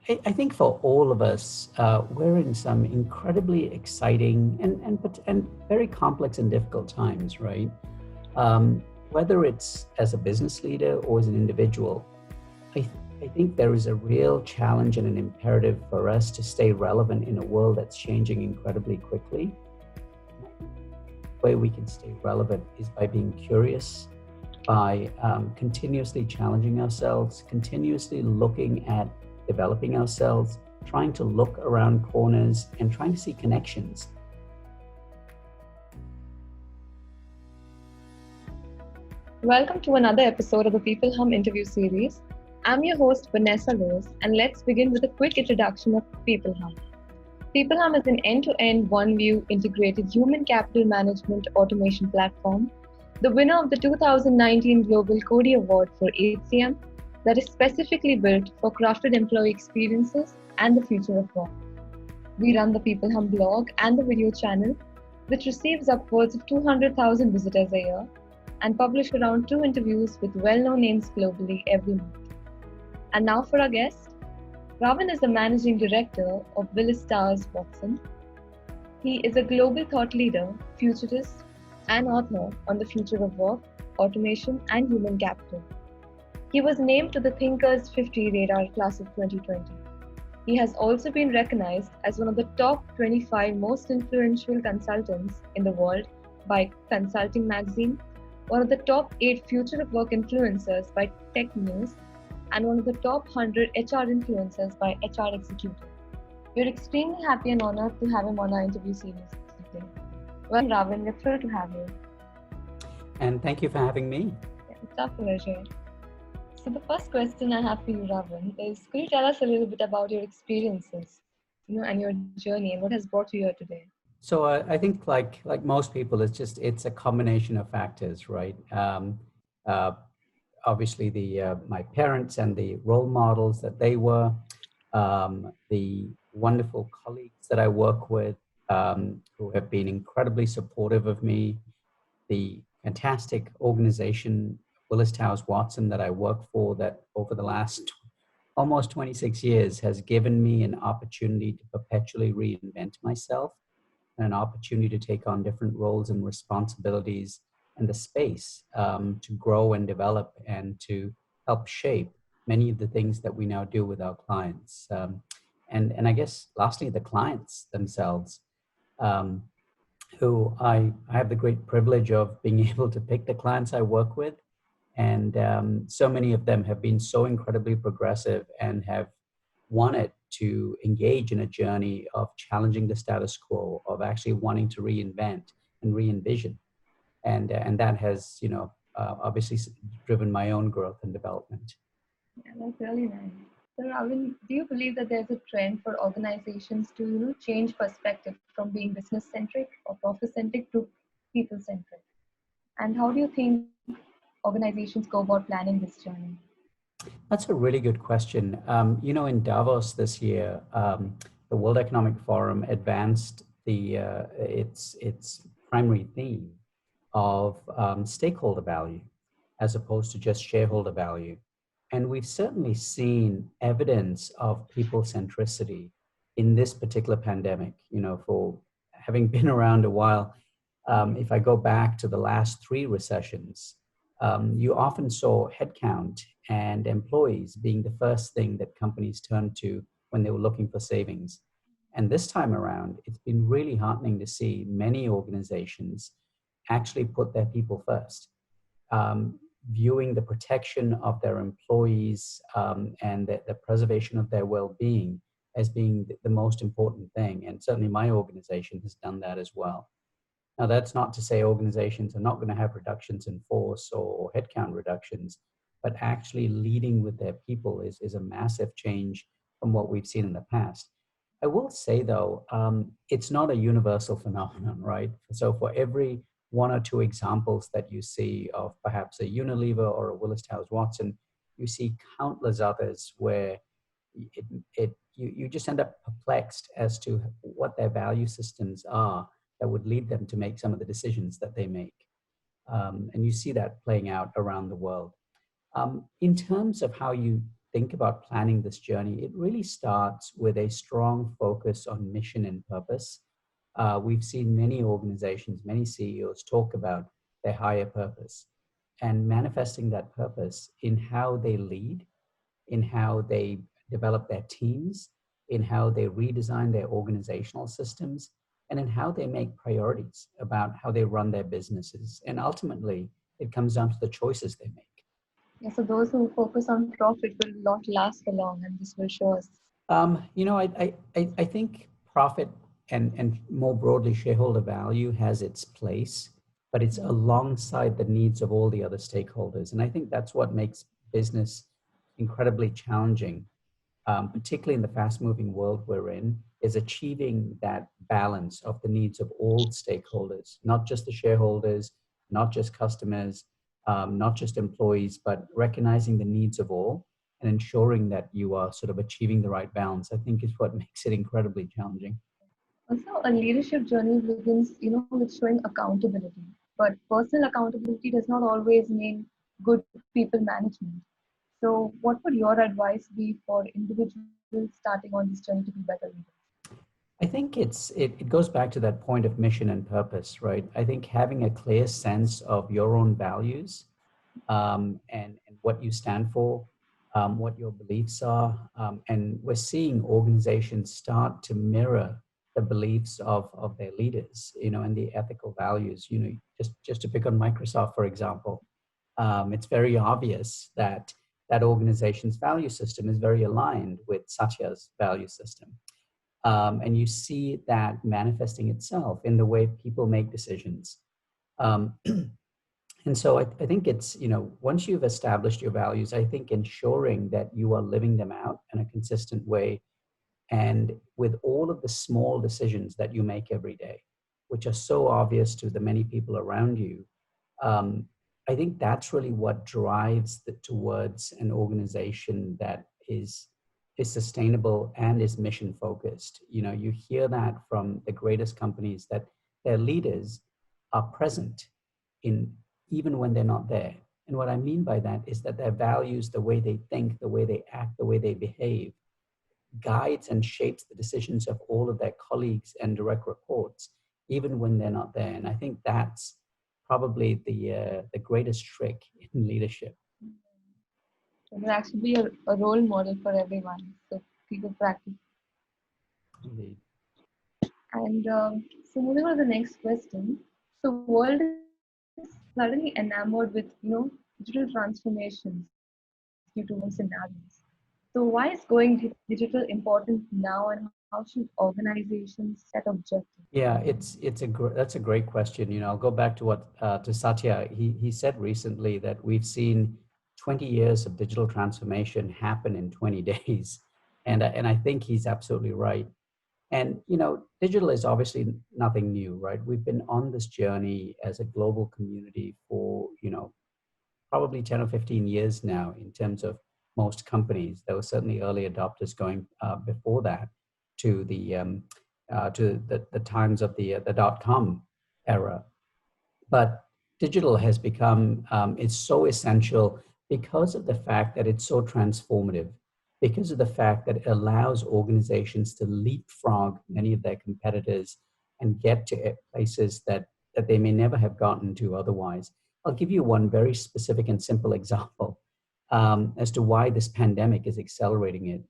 I think for all of us, we're in some incredibly exciting and very complex and difficult times, right? Whether it's as a business leader or as an individual, I, th- I think there is a real challenge and an imperative for us to stay relevant in a world that's changing incredibly quickly. The way we can stay relevant is by being curious, by continuously challenging ourselves, continuously looking at developing ourselves, trying to look around corners and trying to see connections. Welcome to another episode of the peopleHum interview series. I'm your host, Vanessa Rose, and let's begin with a quick introduction of peopleHum. peopleHum is an end-to-end, one-view integrated human capital management automation platform, the winner of the 2019 Global Cody Award for HCM that is specifically built for crafted employee experiences and the future of work. We run the peopleHum blog and the video channel, which receives upwards of 200,000 visitors a year, and publish around 2 interviews with well-known names globally every month. And now for our guest. Ravin is the managing director of Willis Towers Watson. He is a global thought leader, futurist, and author on the future of work, automation, and human capital. He was named to the Thinkers 50 Radar Class of 2020. He has also been recognized as one of the top 25 most influential consultants in the world by Consulting Magazine, one of the top 8 future of work influencers by Tech News, and one of the top 100 HR influencers by HR Executive. We're extremely happy and honored to have him on our interview series today. Well, Ravin, we're thrilled to have you. And thank you for having me. It's our pleasure. So the first question I have for you, Ravin, is could you tell us a little bit about your experiences, and your journey and what has brought you here today? So I think like most people, it's a combination of factors, right? Uh, Obviously, my parents and the role models that they were, the wonderful colleagues that I work with, who have been incredibly supportive of me, the fantastic organization Willis Towers Watson that I work for, that over the last almost 26 years has given me an opportunity to perpetually reinvent myself, and an opportunity to take on different roles and responsibilities, and the space to grow and develop and to help shape many of the things that we now do with our clients. And I guess lastly, the clients themselves, who I have the great privilege of being able to pick the clients I work with. And so many of them have been so incredibly progressive and have wanted to engage in a journey of challenging the status quo, of actually wanting to reinvent and re-envision. And that has, obviously driven my own growth and development. Yeah, that's really nice. So, Ravin, do you believe that there's a trend for organizations to change perspective from being business-centric or profit-centric to people-centric? And how do you think organizations go about planning this journey? That's a really good question. In Davos this year, the World Economic Forum advanced its primary theme of stakeholder value as opposed to just shareholder value. And we've certainly seen evidence of people centricity in this particular pandemic. For having been around a while, if I go back to the last 3 recessions, you often saw headcount and employees being the first thing that companies turned to when they were looking for savings. And this time around, it's been really heartening to see many organizations actually put their people first, viewing the protection of their employees and the preservation of their well-being as being the most important thing. And certainly my organization has done that as well. Now, that's not to say organizations are not going to have reductions in force or headcount reductions, but actually leading with their people is a massive change from what we've seen in the past. I will say, though, it's not a universal phenomenon, right? So for every 1 or 2 examples that you see of perhaps a Unilever or a Willis Towers Watson, you see countless others where you just end up perplexed as to what their value systems are that would lead them to make some of the decisions that they make. And you see that playing out around the world. In terms of how you think about planning this journey, it really starts with a strong focus on mission and purpose. We've seen many organizations, many CEOs talk about their higher purpose and manifesting that purpose in how they lead, in how they develop their teams, in how they redesign their organizational systems, and in how they make priorities about how they run their businesses. And ultimately, it comes down to the choices they make. Yeah, so those who focus on profit will not last for long, and this will show us. I think profit and more broadly shareholder value has its place, but it's alongside the needs of all the other stakeholders. And I think that's what makes business incredibly challenging, particularly in the fast moving world we're in, is achieving that balance of the needs of all stakeholders, not just the shareholders, not just customers, not just employees, but recognizing the needs of all and ensuring that you are sort of achieving the right balance, I think is what makes it incredibly challenging. Also, a leadership journey begins, with showing accountability. But personal accountability does not always mean good people management. So, what would your advice be for individuals starting on this journey to be better leaders? I think it goes back to that point of mission and purpose, right? I think having a clear sense of your own values, and what you stand for, what your beliefs are. And we're seeing organizations start to mirror the beliefs of their leaders, and the ethical values. Just to pick on Microsoft, for example, it's very obvious that that organization's value system is very aligned with Satya's value system. And you see that manifesting itself in the way people make decisions. Um, And so I think it's, once you've established your values, I think ensuring that you are living them out in a consistent way and with all of the small decisions that you make every day, which are so obvious to the many people around you, um, I think that's really what drives towards an organization that is sustainable and is mission focused. You hear that from the greatest companies that their leaders are present in even when they're not there. And what I mean by that is that their values, the way they think, the way they act, the way they behave, guides and shapes the decisions of all of their colleagues and direct reports, even when they're not there. And I think that's probably the greatest trick in leadership. It will actually be a role model for everyone. So, people practice. Indeed. And so, moving on to the next question. So, world is suddenly enamored with, digital transformations due to scenarios. So, why is going digital important now, and how should organizations set objectives? Yeah, that's a great question. I'll go back to what to Satya. He said recently that we've seen 20 years of digital transformation happen in 20 days, and I think he's absolutely right. And digital is obviously nothing new, right? We've been on this journey as a global community for probably 10 or 15 years now in terms of most companies. There were certainly early adopters going before that to the times of the dot-com era. But digital has become, it's so essential because of the fact that it's so transformative, because of the fact that it allows organizations to leapfrog many of their competitors and get to places that they may never have gotten to otherwise. I'll give you one very specific and simple example as to why this pandemic is accelerating it.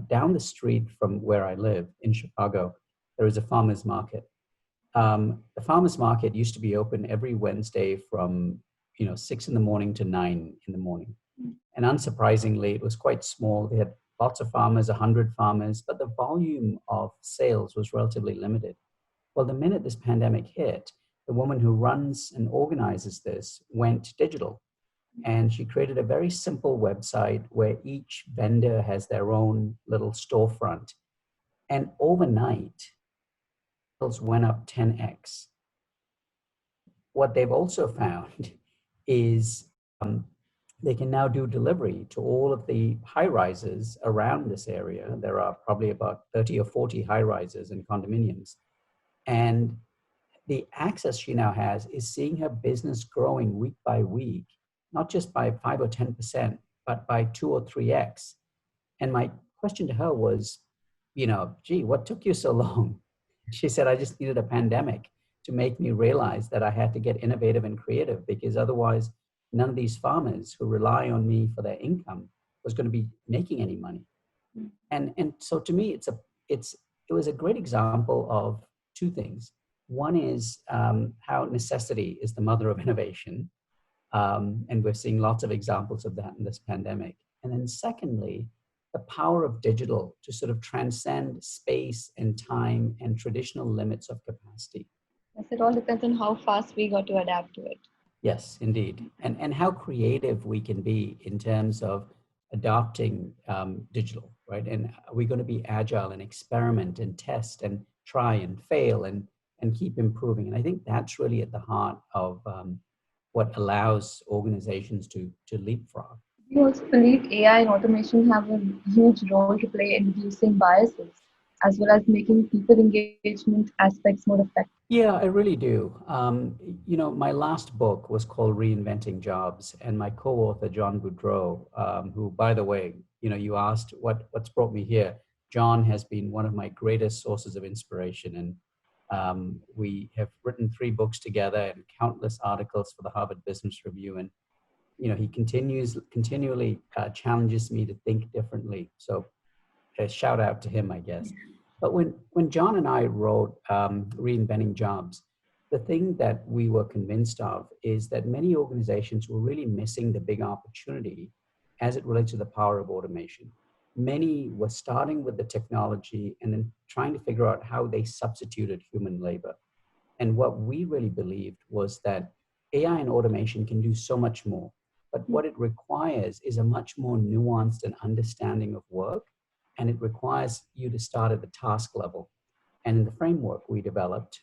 Down the street from where I live in Chicago, there is a farmer's market. The farmers market used to be open every Wednesday from 6 in the morning to 9 in the morning. And unsurprisingly, it was quite small. They had lots of farmers, 100 farmers, but the volume of sales was relatively limited. Well, the minute this pandemic hit, the woman who runs and organizes this went digital. And she created a very simple website where each vendor has their own little storefront. And overnight, sales went up 10x. What they've also found is they can now do delivery to all of the high rises around this area. There are probably about 30 or 40 high rises and condominiums. And the access she now has is seeing her business growing week by week, not just by 5 or 10%, but by 2 or 3x. And my question to her was, gee, what took you so long? She said, I just needed a pandemic to make me realize that I had to get innovative and creative, because otherwise none of these farmers who rely on me for their income was going to be making any money. And so to me, it was a great example of two things. One is how necessity is the mother of innovation, and we're seeing lots of examples of that in this pandemic. And then secondly, the power of digital to sort of transcend space and time and traditional limits of capacity. Yes, it all depends on how fast we got to adapt to it. Yes, indeed. And how creative we can be in terms of adopting digital, right? And we're going to be agile and experiment and test and try and fail and keep improving. And I think that's really at the heart of what allows organizations to leapfrog. We also believe AI and automation have a huge role to play in reducing biases, as well as making people engagement aspects more effective. Yeah, I really do. My last book was called Reinventing Jobs, and my co-author John Boudreau, who, by the way, you asked what's brought me here. John has been one of my greatest sources of inspiration, and we have written 3 books together and countless articles for the Harvard Business Review. And he continually challenges me to think differently. So a shout out to him, I guess. But when John and I wrote Reinventing Jobs, the thing that we were convinced of is that many organizations were really missing the big opportunity as it relates to the power of automation. Many were starting with the technology and then trying to figure out how they substituted human labor. And what we really believed was that AI and automation can do so much more. But what it requires is a much more nuanced and understanding of work. And it requires you to start at the task level. And in the framework we developed,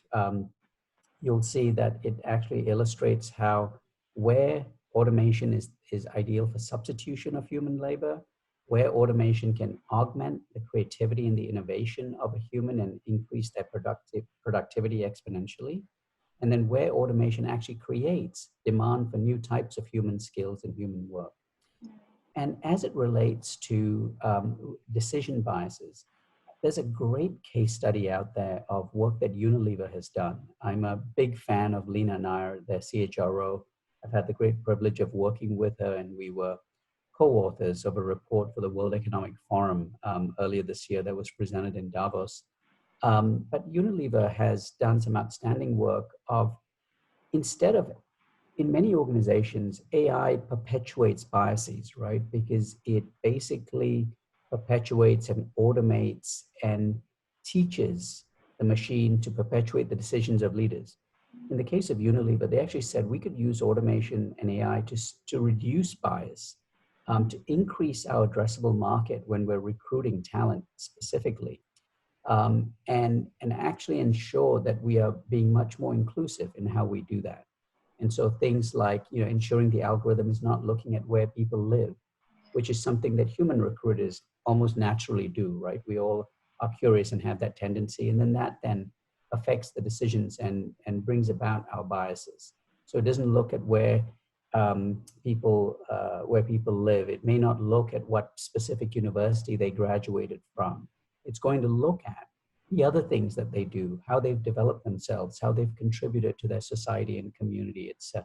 you'll see that it actually illustrates how where automation is ideal for substitution of human labor, where automation can augment the creativity and the innovation of a human and increase their productivity exponentially, and then where automation actually creates demand for new types of human skills and human work. And as it relates to decision biases, there's a great case study out there of work that Unilever has done. I'm a big fan of Lena Nair, their CHRO. I've had the great privilege of working with her, and we were co-authors of a report for the World Economic Forum earlier this year that was presented in Davos. But Unilever has done some outstanding work of, instead of, in many organizations, AI perpetuates biases, right? Because it basically perpetuates and automates and teaches the machine to perpetuate the decisions of leaders. In the case of Unilever, they actually said we could use automation and AI to reduce bias, to increase our addressable market when we're recruiting talent specifically, and actually ensure that we are being much more inclusive in how we do that. And so things like, ensuring the algorithm is not looking at where people live, which is something that human recruiters almost naturally do, right? We all are curious and have that tendency. And then that then affects the decisions and brings about our biases. So it doesn't look at where people live. It may not look at what specific university they graduated from. It's going to look at the other things that they do, how they've developed themselves, how they've contributed to their society and community, etc.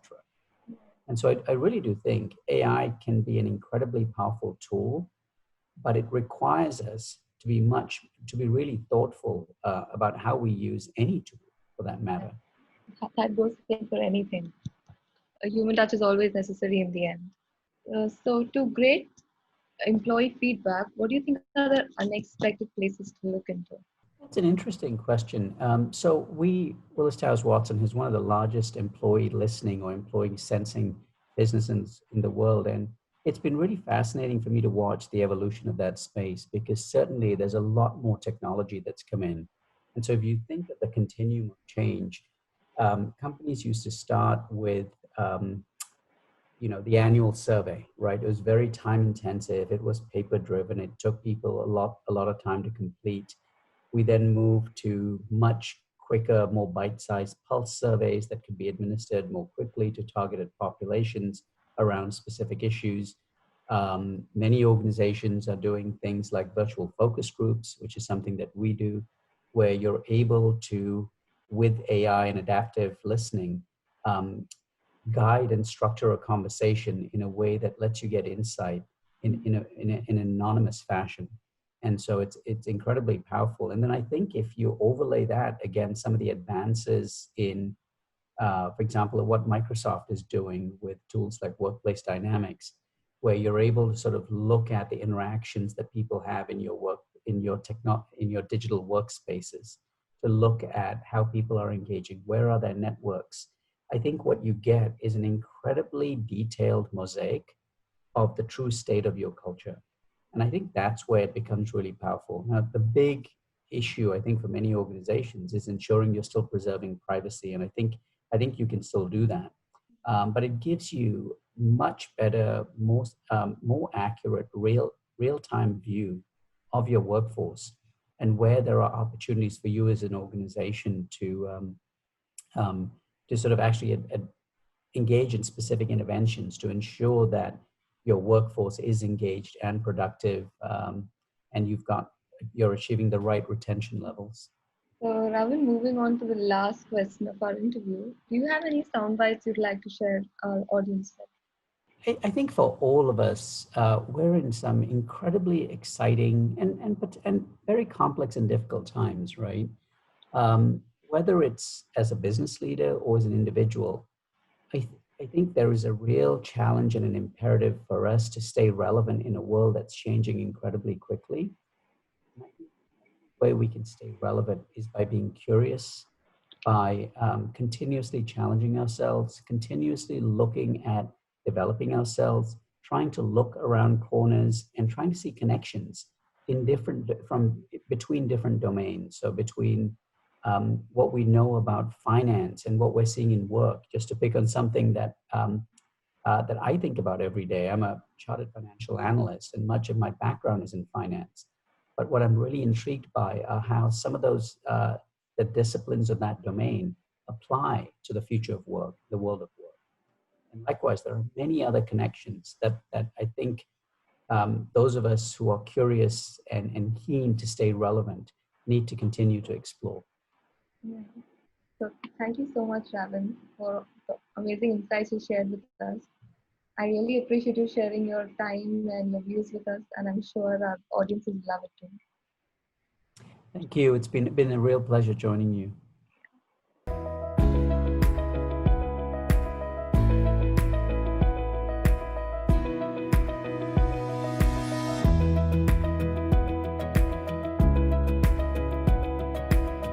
And so I really do think AI can be an incredibly powerful tool, but it requires us to be really thoughtful about how we use any tool, for that matter. That goes for anything. A human touch is always necessary in the end. So, to grade employee feedback, what do you think are the unexpected places to look into? That's an interesting question. So Willis Towers Watson is one of the largest employee listening or employee sensing businesses in the world. And it's been really fascinating for me to watch the evolution of that space, because certainly there's a lot more technology that's come in. And so if you think of the continuum of change, companies used to start with the annual survey, right? It was very time intensive. It was paper driven. It took people a lot of time to complete. We then moved to much quicker, more bite-sized pulse surveys that could be administered more quickly to targeted populations around specific issues. Many organizations are doing things like virtual focus groups, which is something that we do, where you're able to, with AI and adaptive listening, um, guide and structure a conversation in a way that lets you get insight in an anonymous fashion. And so it's incredibly powerful. And then I think if you overlay that against some of the advances in, for example, what Microsoft is doing with tools like Workplace Dynamics, where you're able to sort of look at the interactions that people have in your work, in your digital workspaces, to look at how people are engaging, where are their networks. I think what you get is an incredibly detailed mosaic of the true state of your culture. And I think that's where it becomes really powerful. Now, the big issue, I think, for many organizations is ensuring you're still preserving privacy. And I think you can still do that. But it gives you much better, more accurate, real-time view of your workforce and where there are opportunities for you as an organization um, to sort of actually engage in specific interventions to ensure that your workforce is engaged and productive, and you're achieving the right retention levels. So, Ravin, moving on to the last question of our interview, do you have any sound bites you'd like to share our audience with? I think for all of us, we're in some incredibly exciting and very complex and difficult times, right? Whether it's as a business leader or as an individual, I think there is a real challenge and an imperative for us to stay relevant in a world that's changing incredibly quickly. And I think the way we can stay relevant is by being curious, by continuously challenging ourselves, continuously looking at developing ourselves, trying to look around corners and trying to see connections in different from between different domains. So between what we know about finance and what we're seeing in work, just to pick on something that I think about every day. I'm a chartered financial analyst, and much of my background is in finance. But what I'm really intrigued by are how some of those the disciplines of that domain apply to the future of work, the world of work. And likewise, there are many other connections that I think those of us who are curious and keen to stay relevant need to continue to explore. Yeah. So, thank you so much, Ravin, for the amazing insights you shared with us. I really appreciate you sharing your time and your views with us, and I'm sure our audiences love it too. Thank you. It's been a real pleasure joining you.